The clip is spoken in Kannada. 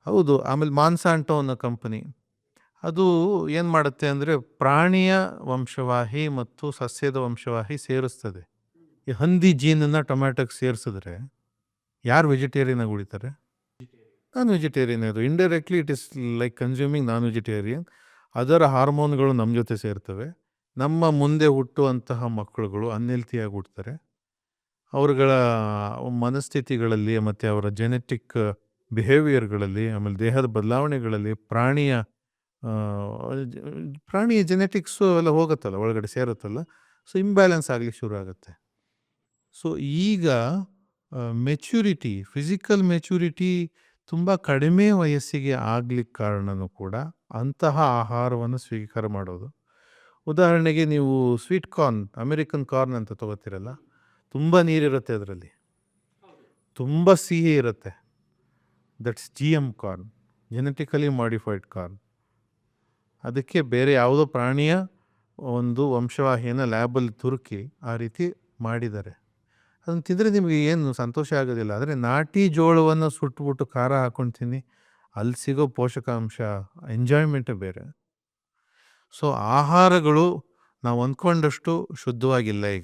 ಹೌದು. ಆಮೇಲೆ ಮಾನ್ಸಾಂಟೋ ಅನ್ನೋ ಕಂಪನಿ. ಅದು ಏನು ಮಾಡುತ್ತೆ ಅಂದರೆ ಪ್ರಾಣಿಯ ವಂಶವಾಹಿ ಮತ್ತು ಸಸ್ಯದ ವಂಶವಾಹಿ ಸೇರಿಸ್ತದೆ. ಈ ಹಂದಿ ಜೀನನ್ನು ಟೊಮ್ಯಾಟೋಗೆ ಸೇರಿಸಿದ್ರೆ ಯಾರು ವೆಜಿಟೇರಿಯನ್ ಆಗಿ ಉಳಿತಾರೆ? Non vegetarian. ಅದು indirectly it is like consuming non vegetarian. ಅದರ ಹಾರ್ಮೋನ್ಗಳು ನಮ್ಮ ಜೊತೆ ಸೇರ್ತವೆ. ನಮ್ಮ ಮುಂದೆ ಹುಟ್ಟುವಂತಹ ಮಕ್ಕಳುಗಳು ಅನ್ಹೆಲ್ತಿಯಾಗಿ ಹುಡ್ತಾರೆ. ಅವರುಗಳ ಮನಸ್ಥಿತಿಗಳಲ್ಲಿ ಮತ್ತು ಅವರ ಜೆನೆಟಿಕ್ ಬಿಹೇವಿಯರ್ಗಳಲ್ಲಿ, ಆಮೇಲೆ ದೇಹದ ಬದಲಾವಣೆಗಳಲ್ಲಿ ಪ್ರಾಣಿಯ ಜೆನೆಟಿಕ್ಸು ಎಲ್ಲ ಹೋಗುತ್ತಲ್ಲ, ಒಳಗಡೆ ಸೇರುತ್ತಲ್ಲ. ಸೊ ಇಂಬ್ಯಾಲೆನ್ಸ್ ಆಗಲಿಕ್ಕೆ ಶುರು ಆಗುತ್ತೆ. ಸೊ ಈಗ ಮೆಚ್ಯೂರಿಟಿ, ಫಿಸಿಕಲ್ ಮೆಚ್ಯೂರಿಟಿ ತುಂಬ ಕಡಿಮೆ ವಯಸ್ಸಿಗೆ ಆಗ್ಲಿಕ್ಕೆ ಕಾರಣನೂ ಕೂಡ ಅಂತಹ ಆಹಾರವನ್ನು ಸ್ವೀಕಾರ ಮಾಡೋದು. ಉದಾಹರಣೆಗೆ ನೀವು ಸ್ವೀಟ್ ಕಾರ್ನ್, ಅಮೆರಿಕನ್ ಕಾರ್ನ್ ಅಂತ ತೊಗೋತೀರಲ್ಲ, ತುಂಬ ನೀರಿರುತ್ತೆ ಅದರಲ್ಲಿ, ತುಂಬ ಸಿಹಿ ಇರುತ್ತೆ. That's GM corn, genetically modified corn. ಅದಕ್ಕೆ ಬೇರೆ ಯಾವುದೋ ಪ್ರಾಣಿಯ ಒಂದು ವಂಶವಾಹಿಯನ್ನು ಲ್ಯಾಬಲ್ಲಿ ತುರುಕಿ ಆ ರೀತಿ ಮಾಡಿದ್ದಾರೆ. ಅದನ್ನು ತಿಂದರೆ ನಿಮಗೆ ಏನು ಸಂತೋಷ ಆಗೋದಿಲ್ಲ. ಆದರೆ ನಾಟಿ ಜೋಳವನ್ನು ಸುಟ್ಬಿಟ್ಟು ಖಾರ ಹಾಕೊಂಡು ತಿನ್ನಿ, ಅಲ್ಲಿ ಸಿಗೋ ಪೋಷಕಾಂಶ ಎಂಜಾಯ್ಮೆಂಟೇ ಬೇರೆ. ಸೊ ಆಹಾರಗಳು ನಾವು ಅಂದ್ಕೊಂಡಷ್ಟು ಶುದ್ಧವಾಗಿಲ್ಲ ಈಗ.